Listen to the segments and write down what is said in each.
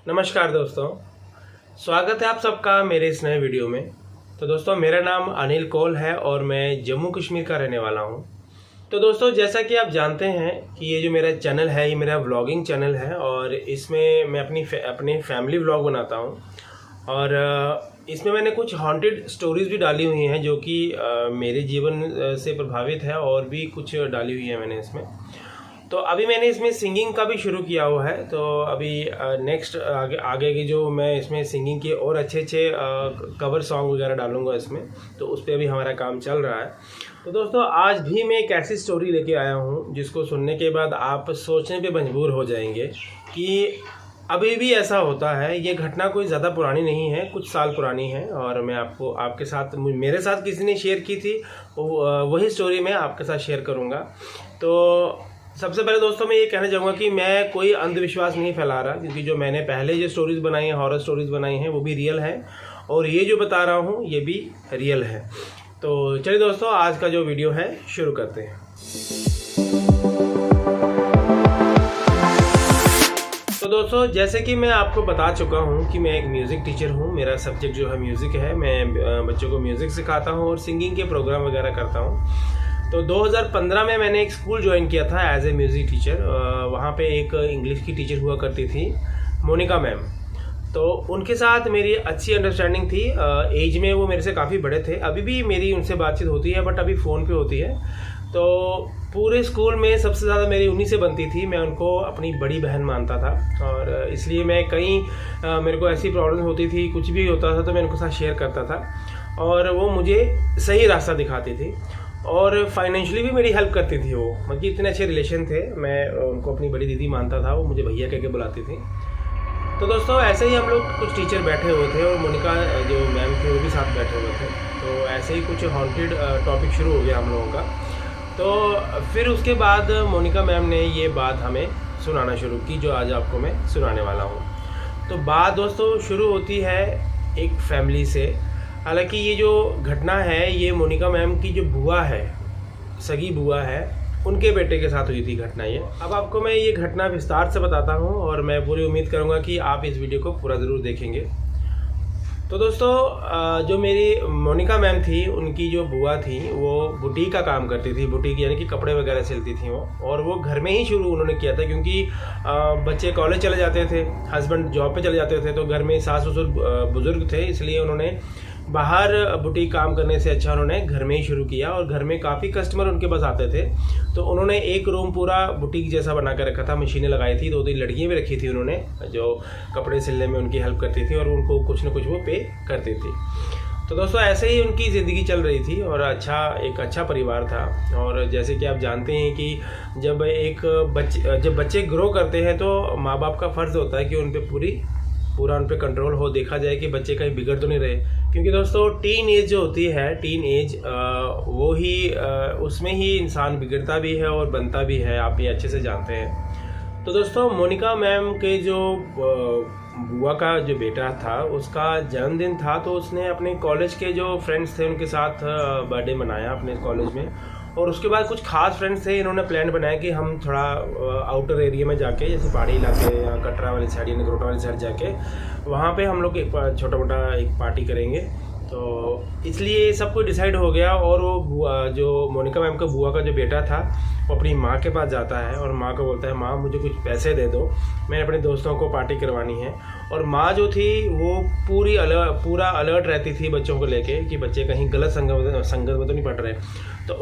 नमस्कार दोस्तों, स्वागत है आप सबका मेरे इस नए वीडियो में। तो दोस्तों, मेरा नाम अनिल कौल है और मैं जम्मू कश्मीर का रहने वाला हूं। तो दोस्तों, जैसा कि आप जानते हैं कि ये जो मेरा चैनल है ये मेरा व्लॉगिंग चैनल है और इसमें मैं अपनी फैमिली व्लॉग बनाता हूं। और इसमें मैंने कुछ हॉन्टेड स्टोरीज़ भी डाली हुई हैं जो कि मेरे जीवन से प्रभावित है और भी कुछ डाली हुई है मैंने इसमें। तो अभी मैंने इसमें सिंगिंग का भी शुरू किया हुआ है। तो अभी नेक्स्ट आगे की जो मैं इसमें सिंगिंग के और अच्छे कवर सॉन्ग वगैरह डालूंगा इसमें, तो उस पर अभी हमारा काम चल रहा है। तो दोस्तों, आज भी मैं एक ऐसी स्टोरी लेके आया हूँ जिसको सुनने के बाद आप सोचने पे मजबूर हो जाएंगे कि अभी भी ऐसा होता है। ये घटना कोई ज़्यादा पुरानी नहीं है, कुछ साल पुरानी है और मैं आपके साथ मेरे साथ किसी ने शेयर की थी, वही स्टोरी मैं आपके साथ शेयर करूँगा। तो सबसे पहले दोस्तों, मैं ये कहना चाहूँगा कि मैं कोई अंधविश्वास नहीं फैला रहा, क्योंकि जो मैंने पहले जो स्टोरीज़ बनाई हैं, हॉरर स्टोरीज़ बनाई हैं, वो भी रियल है और ये जो बता रहा हूँ ये भी रियल है। तो चलिए दोस्तों, आज का जो वीडियो है शुरू करते हैं। तो दोस्तों, जैसे कि मैं आपको बता चुका हूँ कि मैं एक म्यूज़िक टीचर हूँ। मेरा सब्जेक्ट जो है म्यूज़िक है। मैं बच्चों को म्यूज़िक सिखाता हूँ और सिंगिंग के प्रोग्राम वगैरह करता हूँ। तो 2015 में मैंने एक स्कूल ज्वाइन किया था एज ए म्यूज़िक टीचर। वहाँ पे एक इंग्लिश की टीचर हुआ करती थी, मोनिका मैम। तो उनके साथ मेरी अच्छी अंडरस्टैंडिंग थी। एज में वो मेरे से काफ़ी बड़े थे। अभी भी मेरी उनसे बातचीत होती है, बट अभी फ़ोन पे होती है। तो पूरे स्कूल में सबसे ज़्यादा मेरी उन्हीं से बनती थी। मैं उनको अपनी बड़ी बहन मानता था और इसलिए मैं मेरे को ऐसी प्रॉब्लम होती थी, कुछ भी होता था तो मैं उनके साथ शेयर करता था और वो मुझे सही रास्ता दिखाती थी और फाइनेंशियली भी मेरी हेल्प करती थी। वो मतलब इतने अच्छे रिलेशन थे। मैं उनको अपनी बड़ी दीदी मानता था, वो मुझे भैया कह के बुलाती थी। तो दोस्तों, ऐसे ही हम लोग कुछ टीचर बैठे हुए थे और मोनिका जो मैम थे वो भी साथ बैठे हुए थे। तो ऐसे ही कुछ हॉन्टेड टॉपिक शुरू हो गया हम लोगों का। तो फिर उसके बाद मोनिका मैम ने ये बात हमें सुनाना शुरू की जो आज आपको मैं सुनाने वाला हूँ। तो बात दोस्तों शुरू होती है एक फैमिली से। हालांकि ये जो घटना है ये मोनिका मैम की जो बुआ है, सगी बुआ है, उनके बेटे के साथ हुई थी घटना ये। अब आपको मैं ये घटना विस्तार से बताता हूँ और मैं पूरी उम्मीद करूँगा कि आप इस वीडियो को पूरा ज़रूर देखेंगे। तो दोस्तों, जो मेरी मोनिका मैम थी, उनकी जो बुआ थी वो बुटीक का काम करती थी। बुटीक यानी कि कपड़े वगैरह सिलती थी वो, और वो घर में ही शुरू उन्होंने किया था क्योंकि बच्चे कॉलेज चले जाते थे, हस्बैंड जॉब पे चले जाते थे, तो घर में सास ससुर बुजुर्ग थे, इसलिए उन्होंने बाहर बुटीक काम करने से अच्छा उन्होंने घर में ही शुरू किया। और घर में काफ़ी कस्टमर उनके पास आते थे, तो उन्होंने एक रूम पूरा बुटीक जैसा बना कर रखा था। मशीनें लगाई थी, 2-3 लड़कियाँ भी रखी थी उन्होंने जो कपड़े सिलने में उनकी हेल्प करती थी और उनको कुछ न कुछ वो पे करती थी। तो दोस्तों, ऐसे ही उनकी ज़िंदगी चल रही थी और एक अच्छा परिवार था। और जैसे कि आप जानते हैं कि जब बच्चे ग्रो करते हैं तो माँ बाप का फ़र्ज़ होता है कि उन पर पूरा उन पर कंट्रोल हो, देखा जाए कि बच्चे कहीं बिगड़ तो नहीं रहे। क्योंकि दोस्तों, टीन एज जो होती है, टीन एज वो ही उसमें ही इंसान बिगड़ता भी है और बनता भी है, आप ये अच्छे से जानते हैं। तो दोस्तों, मोनिका मैम के जो बुआ का जो बेटा था उसका जन्मदिन था, तो उसने अपने कॉलेज के जो फ्रेंड्स थे उनके साथ बर्थडे मनाया अपने कॉलेज में। और उसके बाद कुछ खास फ्रेंड्स थे, इन्होंने प्लान बनाया कि हम थोड़ा आउटर एरिया में जाके, जैसे पहाड़ी इलाके या कटरा वाली साइड या नगरोटा वाली साइड जाके वहाँ पे हम लोग एक छोटा मोटा एक पार्टी करेंगे। तो इसलिए सब कुछ डिसाइड हो गया और वो जो मोनिका मैम का बुआ का जो बेटा था वो अपनी माँ के पास जाता है और माँ को बोलता है, माँ मुझे कुछ पैसे दे दो, मैं अपने दोस्तों को पार्टी करवानी है। और माँ जो थी वो पूरा अलर्ट रहती थी बच्चों को लेके कि बच्चे कहीं गलत संगत में तो नहीं पड़ रहे। तो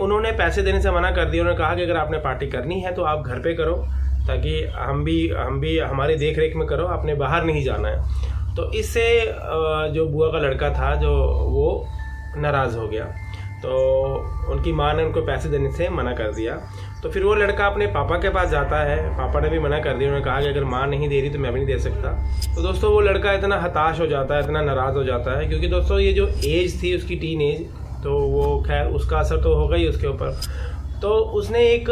उन्होंने पैसे देने से मना कर दिया। उन्होंने कहा कि अगर आपने पार्टी करनी है तो आप घर पे करो, ताकि हम भी हमारी देख रेख में करो, आपने बाहर नहीं जाना है। तो इससे जो बुआ का लड़का था जो वो नाराज़ हो गया, तो उनकी माँ ने उनको पैसे देने से मना कर दिया। तो फिर वो लड़का अपने पापा के पास जाता है, पापा ने भी मना कर दिया। उन्होंने कहा कि अगर माँ नहीं दे रही तो मैं भी नहीं दे सकता। तो दोस्तों, वो लड़का इतना हताश हो जाता है, इतना नाराज़ हो जाता है, क्योंकि दोस्तों ये जो एज थी उसकी टीन एज, तो वो खैर उसका असर तो होगा ही उसके ऊपर। तो उसने एक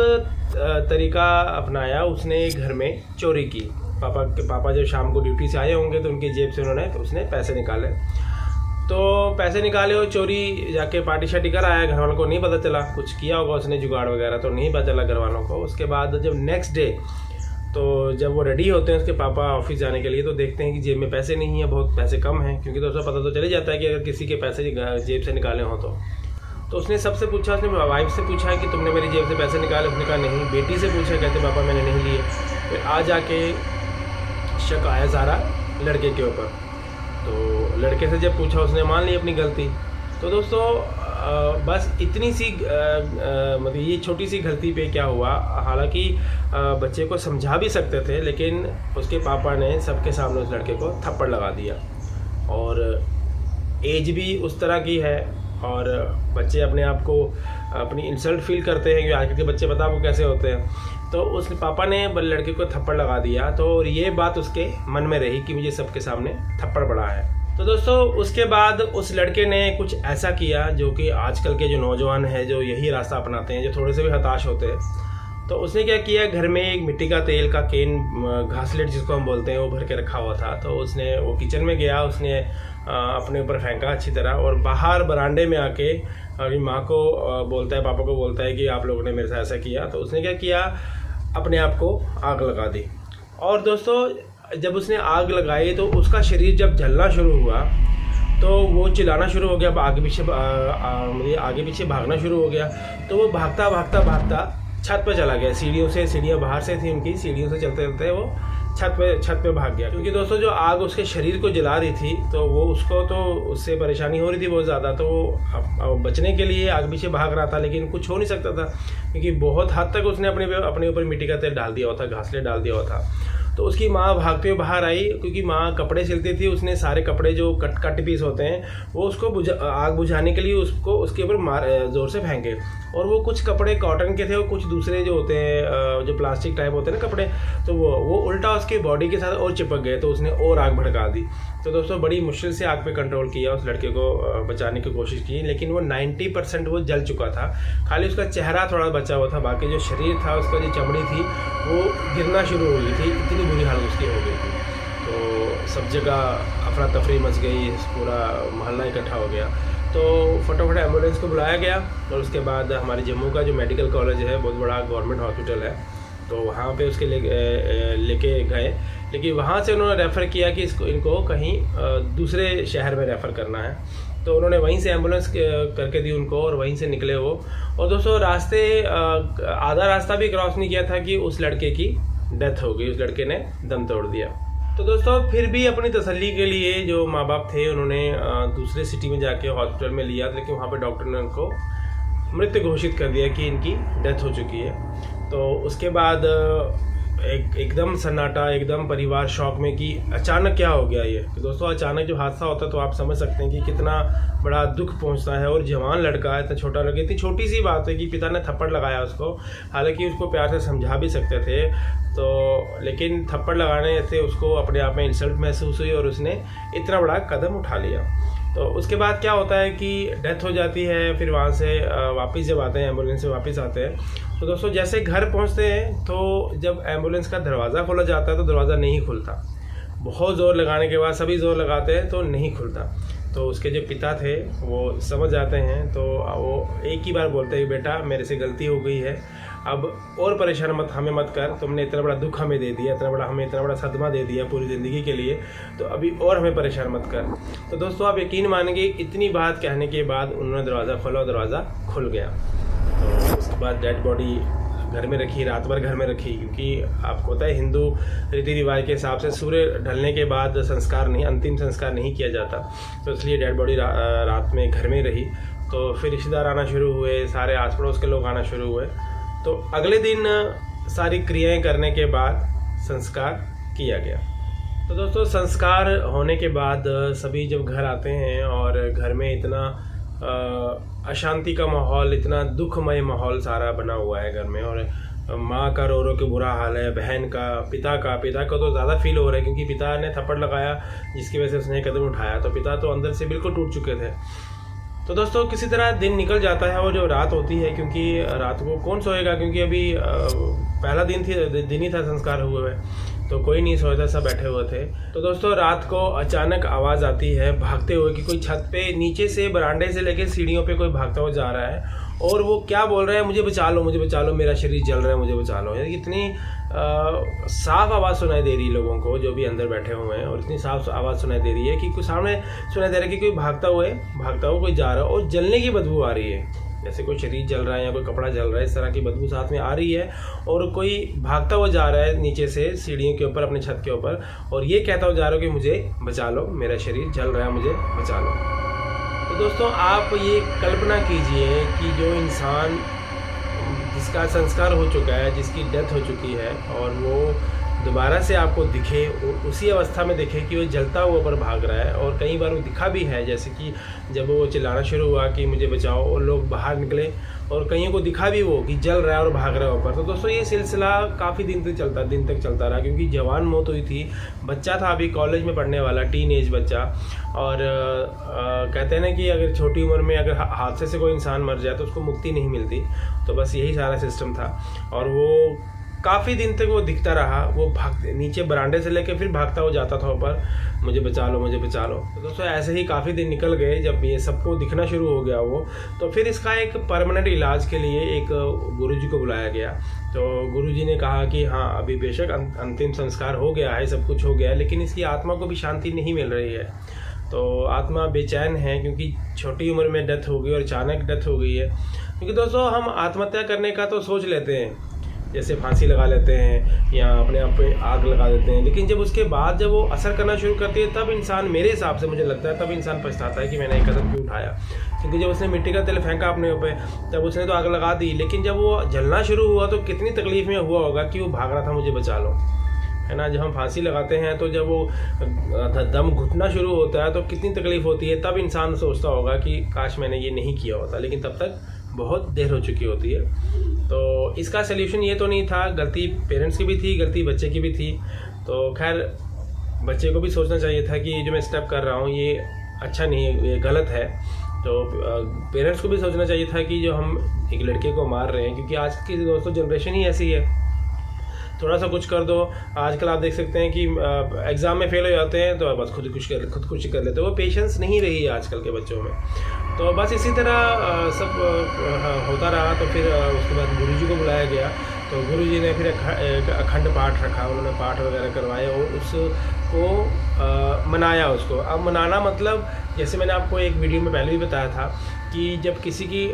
तरीका अपनाया, उसने घर में चोरी की। पापा जब शाम को ड्यूटी से आए होंगे तो उनकी जेब से उसने पैसे निकाले। तो पैसे निकाले और चोरी जाके पार्टी शार्टी कर आया। घर वालों को नहीं पता चला, कुछ किया होगा उसने जुगाड़ वगैरह, तो नहीं पता चला घर वालों को। उसके बाद जब नेक्स्ट डे तो जब वो रेडी होते हैं उसके पापा ऑफिस जाने के लिए, तो देखते हैं कि जेब में पैसे नहीं है, बहुत पैसे कम हैं, क्योंकि दोस्तों पता तो चले जाता है कि अगर किसी के पैसे जेब से निकाले हों तो उसने सबसे पूछा, उसने वाइफ से पूछा कि तुमने मेरी जेब से पैसे निकाले? उसने कहा नहीं। बेटी से पूछा, कहते पापा मैंने नहीं लिए। फिर आ जाके शक आया सारा लड़के के ऊपर, तो लड़के से जब पूछा उसने मान ली अपनी गलती। तो दोस्तों बस इतनी सी मतलब ये छोटी सी गलती पे क्या हुआ, हालांकि बच्चे को समझा भी सकते थे, लेकिन उसके पापा ने सबके सामने उस लड़के को थप्पड़ लगा दिया। और एज भी उस तरह की है और बच्चे अपने आप को अपनी इंसल्ट फील करते हैं कि आजकल के बच्चे पता आपको कैसे होते हैं। तो उस पापा ने लड़के को थप्पड़ लगा दिया, तो ये बात उसके मन में रही कि मुझे सबके सामने थप्पड़ पड़ा है। तो दोस्तों उसके बाद उस लड़के ने कुछ ऐसा किया जो कि आजकल के जो नौजवान हैं जो यही रास्ता अपनाते हैं, जो थोड़े से भी हताश होते हैं। तो उसने क्या किया, घर में एक मिट्टी का तेल का केन, घासलेट जिसको हम बोलते हैं, वो भर के रखा हुआ था। तो उसने वो किचन में गया, उसने अपने ऊपर फेंका अच्छी तरह, और बाहर बरामदे में आके अपनी माँ को बोलता है, पापा को बोलता है कि आप लोगों ने मेरे साथ ऐसा किया। तो उसने क्या किया, अपने आप को आग लगा दी। और दोस्तों जब उसने आग लगाई तो उसका शरीर जब जलना शुरू हुआ तो वो चिल्लाना शुरू हो गया, आगे पीछे भागना शुरू हो गया। तो वो भागता भागता भागता छत पर चला गया, सीढ़ियों से, सीढ़ियाँ बाहर से थी उनकी, सीढ़ियों से चलते चलते वो छत पे भाग गया। क्योंकि दोस्तों जो आग उसके शरीर को जला रही थी तो वो उसको तो उससे परेशानी हो रही थी बहुत ज़्यादा। तो वो बचने के लिए आगे पीछे भाग रहा था, लेकिन कुछ हो नहीं सकता था क्योंकि बहुत हद तक उसने अपने ऊपर मिट्टी का तेल डाल दिया हुआ था, घासलेट डाल दिया हुआ था। तो उसकी माँ भागते हुए बाहर आई, क्योंकि माँ कपड़े सिलती थी। उसने सारे कपड़े जो कट पीस होते हैं वो उसको आग बुझाने के लिए उसको उसके ऊपर ज़ोर से फेंके। और वो कुछ कपड़े कॉटन के थे और कुछ दूसरे जो होते हैं जो प्लास्टिक टाइप होते हैं ना कपड़े, तो वो उल्टा उसकी बॉडी के साथ और चिपक गए, तो उसने और आग भड़का दी। तो दोस्तों बड़ी मुश्किल से आग पे कंट्रोल किया, उस लड़के को बचाने की कोशिश की, लेकिन वो 90% वो जल चुका था। खाली उसका चेहरा थोड़ा बचा हुआ था, बाकी जो शरीर था, उसका जो चमड़ी थी वो गिरना शुरू हो गई थी, इतनी बुरी हालत उसकी हो गई थी। तो सब जगह अफरा तफरी मच गई, पूरा मोहल्ला इकट्ठा हो गया। तो फटाफट एम्बुलेंस को बुलाया गया और उसके बाद हमारे जम्मू का जो मेडिकल कॉलेज है, बहुत बड़ा गवर्नमेंट हॉस्पिटल है, तो वहाँ पे उसके लेके गए। लेकिन वहाँ से उन्होंने रेफ़र किया कि इनको कहीं दूसरे शहर में रेफ़र करना है। तो उन्होंने वहीं से एम्बुलेंस करके दी उनको और वहीं से निकले वो। और दोस्तों रास्ते आधा रास्ता भी क्रॉस नहीं किया था कि उस लड़के की डेथ हो गई, उस लड़के ने दम तोड़ दिया। तो दोस्तों फिर भी अपनी तसल्ली के लिए जो माँ बाप थे उन्होंने दूसरे सिटी में जाके हॉस्पिटल में लिया, लेकिन वहाँ पे डॉक्टर ने उनको मृत घोषित कर दिया कि इनकी डेथ हो चुकी है। तो उसके बाद एकदम सन्नाटा, एकदम परिवार शौक में कि अचानक क्या हो गया ये। तो दोस्तों अचानक जो हादसा होता है तो आप समझ सकते हैं कि कितना बड़ा दुख पहुंचता है। और जवान लड़का है, इतना छोटा लड़का, इतनी छोटी सी बात है कि पिता ने थप्पड़ लगाया उसको, हालांकि उसको प्यार से समझा भी सकते थे, तो लेकिन थप्पड़ लगाने से उसको अपने आप में इंसल्ट महसूस हुई और उसने इतना बड़ा कदम उठा लिया। तो उसके बाद क्या होता है कि डेथ हो जाती है। फिर वहाँ से वापस जब आते हैं, एम्बुलेंस से वापस आते हैं, तो दोस्तों जैसे घर पहुँचते हैं तो जब एम्बुलेंस का दरवाज़ा खोला जाता है तो दरवाज़ा नहीं खुलता। बहुत ज़ोर लगाने के बाद, सभी ज़ोर लगाते हैं तो नहीं खुलता। तो उसके जो पिता थे वो समझ जाते हैं, तो वो एक ही बार बोलते हैं, बेटा मेरे से गलती हो गई है, अब और परेशान हमें मत कर, तुमने इतना बड़ा दुख हमें दे दिया, हमें इतना बड़ा सदमा दे दिया पूरी ज़िंदगी के लिए, तो अभी और हमें परेशान मत कर। तो दोस्तों आप यकीन मानेंगे, इतनी बात कहने के बाद उन्होंने दरवाज़ा खोला और दरवाज़ा खुल गया। तो उसके बाद डेड बॉडी घर में रखी, रात भर घर में रखी, क्योंकि आपको पता है हिंदू रीति रिवाज के हिसाब से सूर्य ढलने के बाद संस्कार नहीं, अंतिम संस्कार नहीं किया जाता, तो इसलिए डेड बॉडी रात में घर में रही। तो फिर रिश्तेदार आना शुरू हुए, सारे आस पड़ोस के लोग आना शुरू हुए। तो अगले दिन सारी क्रियाएं करने के बाद संस्कार किया गया। तो दोस्तों संस्कार होने के बाद सभी जब घर आते हैं और घर में इतना अशांति का माहौल, इतना दुखमय माहौल सारा बना हुआ है घर में, और माँ का रो के बुरा हाल है, बहन का, पिता को तो ज़्यादा फील हो रहा है क्योंकि पिता ने थप्पड़ लगाया जिसकी वजह से उसने कदम उठाया, तो पिता तो अंदर से बिल्कुल टूट चुके थे। तो दोस्तों किसी तरह दिन निकल जाता है, और जो रात होती है, क्योंकि रात को कौन सोएगा, क्योंकि अभी पहला दिन ही था संस्कार हुए, तो कोई नहीं सोया था, सब बैठे हुए थे। तो दोस्तों रात को अचानक आवाज़ आती है भागते हुए कि कोई छत पे नीचे से बरामदे से लेकर सीढ़ियों पे कोई भागता हुआ जा रहा है, और वो क्या बोल रहा है, मुझे बचा लो, मेरा शरीर जल रहा है, मुझे बचा लो। इतनी साफ आवाज़ सुनाई दे रही है लोगों को जो भी अंदर बैठे हुए हैं, और इतनी साफ आवाज़ सुनाई दे रही है कि कोई सामने सुनाई दे रहा है कि कोई भागता हुआ कोई जा रहा है और जलने की बदबू आ रही है, जैसे कोई शरीर जल रहा है या कोई कपड़ा जल रहा है, इस तरह की बदबू साथ में आ रही है। और कोई भागता हुआ जा रहा है नीचे से सीढ़ियों के ऊपर अपने छत के ऊपर, और ये कहता हुआ जा रहा है कि मुझे बचा लो, मेरा शरीर जल रहा है, मुझे बचा लो। तो दोस्तों आप ये कल्पना कीजिए कि जो इंसान जिसका संस्कार हो चुका है, जिसकी डेथ हो चुकी है, और वो दोबारा से आपको दिखे, उसी अवस्था में दिखे कि वो जलता हुआ ऊपर भाग रहा है। और कई बार वो दिखा भी है, जैसे कि जब वो चिल्लाना शुरू हुआ कि मुझे बचाओ और लोग बाहर निकले, और कईयों को दिखा भी वो कि जल रहा है और भाग रहा है ऊपर। तो दोस्तों ये सिलसिला काफ़ी दिन तक चलता रहा, क्योंकि जवान मौत हुई थी, बच्चा था अभी कॉलेज में पढ़ने वाला, टीन एज बच्चा। और कहते हैं ना कि अगर छोटी उम्र में अगर हादसे से कोई इंसान मर जाए तो उसको मुक्ति नहीं मिलती, तो बस यही सारा सिस्टम था। और वो काफ़ी दिन तक वो दिखता रहा, वो नीचे बरांडे से लेके फिर भागता हो जाता था ऊपर, मुझे बचा लो, मुझे बचा लो। तो दोस्तों ऐसे ही काफ़ी दिन निकल गए, जब ये सबको दिखना शुरू हो गया वो, तो फिर इसका एक परमानेंट इलाज के लिए एक गुरुजी को बुलाया गया। तो गुरुजी ने कहा कि हाँ अभी बेशक अंतिम संस्कार हो गया है, सब कुछ हो गया है, लेकिन इसकी आत्मा को भी शांति नहीं मिल रही है। तो आत्मा बेचैन है, क्योंकि छोटी उम्र में डेथ हो गई और अचानक डेथ हो गई है। क्योंकि दोस्तों हम आत्महत्या करने का तो सोच लेते हैं, जैसे फांसी लगा लेते हैं या अपने आप पे आग लगा देते हैं, लेकिन जब उसके बाद जब वो असर करना शुरू करती है, तब इंसान, मेरे हिसाब से मुझे लगता है, तब इंसान पछताता है कि मैंने एक कदम क्यों उठाया। क्योंकि जब उसने मिट्टी का तेल फेंका अपने ऊपर, तब उसने तो आग लगा दी, लेकिन जब वो जलना शुरू हुआ तो कितनी तकलीफ में हुआ होगा कि वो भाग रहा था, मुझे बचा लो, है ना। जब हम फांसी लगाते हैं तो जब वो दम घुटना शुरू होता है तो कितनी तकलीफ होती है, तब इंसान सोचता होगा कि काश मैंने ये नहीं किया होता, लेकिन तब तक बहुत देर हो चुकी होती है। तो इसका सल्यूशन ये तो नहीं था, गलती पेरेंट्स की भी थी, गलती बच्चे की भी थी। तो खैर बच्चे को भी सोचना चाहिए था कि जो मैं स्टेप कर रहा हूँ ये अच्छा नहीं है, ये गलत है। तो पेरेंट्स को भी सोचना चाहिए था कि जो हम एक लड़के को मार रहे हैं, क्योंकि आज की दोस्तों जनरेशन ही ऐसी है, थोड़ा सा कुछ कर दो। आजकल आप देख सकते हैं कि एग्ज़ाम में फेल हो जाते हैं तो बस खुदकुशी कर लेते हैं, वो पेशेंस नहीं रही है आजकल के बच्चों में। तो बस इसी तरह सब होता रहा। तो फिर उसके बाद गुरुजी को बुलाया गया, तो गुरुजी ने फिर अखंड पाठ रखा, उन्होंने पाठ वगैरह करवाए और उसको मनाया उसको। अब मनाना मतलब, जैसे मैंने आपको एक वीडियो में पहले भी बताया था कि जब किसी की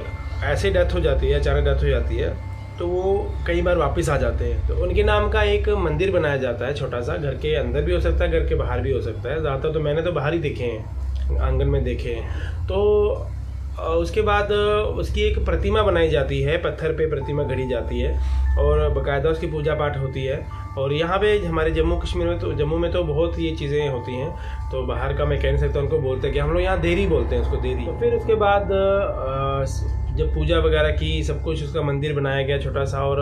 ऐसे डेथ हो जाती है, अचानक डेथ हो जाती है, तो वो कई बार वापस आ जाते हैं। तो उनके नाम का एक मंदिर बनाया जाता है, छोटा सा, घर के अंदर भी हो सकता है, घर के बाहर भी हो सकता है। ज़्यादातर तो मैंने तो बाहर ही देखे हैं, आंगन में देखे हैं। तो उसके बाद उसकी एक प्रतिमा बनाई जाती है, पत्थर पे प्रतिमा गढ़ी जाती है और बाकायदा उसकी पूजा पाठ होती है। और यहाँ पे हमारे जम्मू कश्मीर में तो, जम्मू में तो बहुत ये चीज़ें होती हैं। तो बाहर का मैं कह नहीं सकता, उनको बोलते हैं कि हम लोग यहाँ देरी बोलते हैं उसको, देरी। तो फिर उसके बाद जब पूजा वगैरह की, सब कुछ, उसका मंदिर बनाया गया छोटा सा, और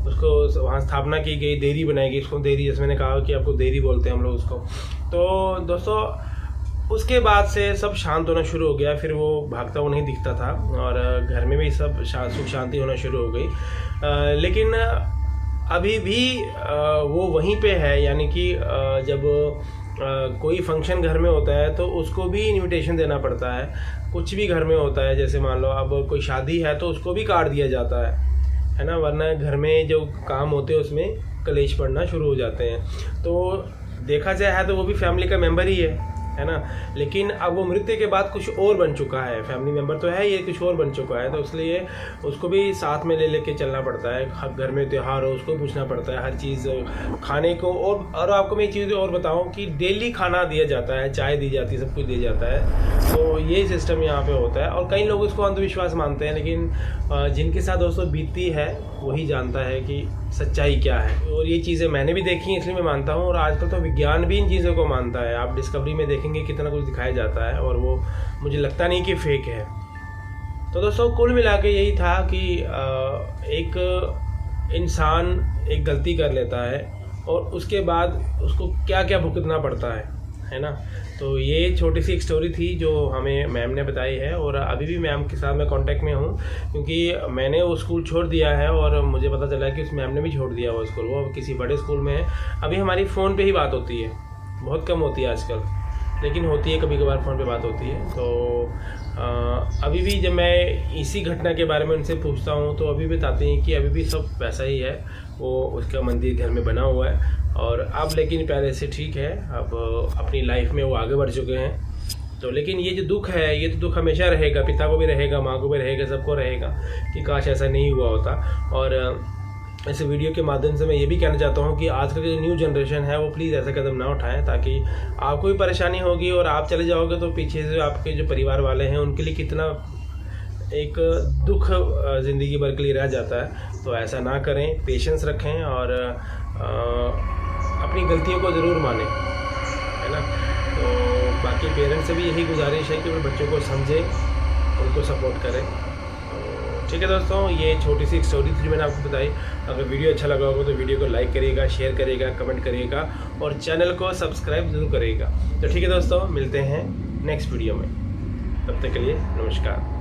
उसको वहाँ स्थापना की गई, देरी बनाई गई, उसको देरी, जैसे मैंने कहा कि आपको देरी बोलते हैं हम लोग उसको। तो दोस्तों उसके बाद से सब शांत होना शुरू हो गया, फिर वो भागता हुआ नहीं दिखता था और घर में भी सब सुख शांति होना शुरू हो गई। लेकिन अभी भी वो वहीं पे है, यानी कि जब कोई फंक्शन घर में होता है तो उसको भी इनविटेशन देना पड़ता है। कुछ भी घर में होता है, जैसे मान लो अब कोई शादी है तो उसको भी कार्ड दिया जाता है ना, वरना घर में जो काम होते हैं उसमें कलेश पड़ना शुरू हो जाते हैं। तो देखा जाए है तो वो भी फैमिली का मेंबर ही है ना, लेकिन अब वो मृत्यु के बाद कुछ और बन चुका है, फैमिली मेंबर तो है, ये कुछ और बन चुका है। तो इसलिए उसको भी साथ में ले लेके चलना पड़ता है। घर में त्यौहार हो, उसको पूछना पड़ता है हर चीज़, खाने को। और आपको मैं एक चीज़ और बताऊं कि डेली खाना दिया जाता है, चाय दी जाती है, सब कुछ दिया जाता है। तो ये सिस्टम यहाँ पे होता है। और कई लोग इसको अंधविश्वास मानते हैं, लेकिन जिनके साथ दोस्तों बीतती है वही जानता है कि सच्चाई क्या है। और ये चीज़ें मैंने भी देखी, इसलिए मैं मानता हूँ। और आजकल तो विज्ञान भी इन चीज़ों को मानता है। आप डिस्कवरी में देखेंगे कितना कुछ दिखाया जाता है, और वो मुझे लगता नहीं कि फेक है। तो दोस्तों कुल मिला के यही था कि एक इंसान एक गलती कर लेता है और उसके बाद उसको क्या क्या भुगतना पड़ता है ना। तो ये छोटी सी एक स्टोरी थी जो हमें मैम ने बताई है, और अभी भी मैम के साथ मैं कांटेक्ट में हूँ, क्योंकि मैंने वो स्कूल छोड़ दिया है और मुझे पता चला कि उस मैम ने भी छोड़ दिया वो स्कूल, वो किसी बड़े स्कूल में है। अभी हमारी फ़ोन पे ही बात होती है, बहुत कम होती है आजकल, लेकिन होती है, कभी कभार फ़ोन पे बात होती है। तो अभी भी जब मैं इसी घटना के बारे में उनसे पूछता हूँ तो अभी बताते हैं कि अभी भी सब वैसा ही है, वो उसका मंदिर घर में बना हुआ है और अब लेकिन पहले से ठीक है, अब अपनी लाइफ में वो आगे बढ़ चुके हैं। तो लेकिन ये जो दुख है, ये तो दुख हमेशा रहेगा, पिता को भी रहेगा, माँ को भी रहेगा, सबको रहेगा कि काश ऐसा नहीं हुआ होता। और इस वीडियो के माध्यम से मैं ये भी कहना चाहता हूँ कि आजकल की जो न्यू जनरेशन है वो प्लीज़ ऐसा कदम ना उठाएं, ताकि आपको भी परेशानी होगी और आप चले जाओगे तो पीछे से आपके जो परिवार वाले हैं उनके लिए कितना एक दुख ज़िंदगी भर के लिए रह जाता है। तो ऐसा ना करें, पेशेंस रखें और अपनी गलतियों को ज़रूर मानें, है ना। तो बाकी पेरेंट्स से भी यही गुजारिश है कि वो बच्चों को समझें, उनको सपोर्ट करें। ठीक है दोस्तों, ये छोटी सी एक स्टोरी थी जो मैंने आपको बताई। अगर वीडियो अच्छा लगा होगा तो वीडियो को लाइक करिएगा, शेयर करिएगा, कमेंट करिएगा और चैनल को सब्सक्राइब ज़रूर करिएगा। तो ठीक है दोस्तों, मिलते हैं नेक्स्ट वीडियो में, तब तक के लिए नमस्कार।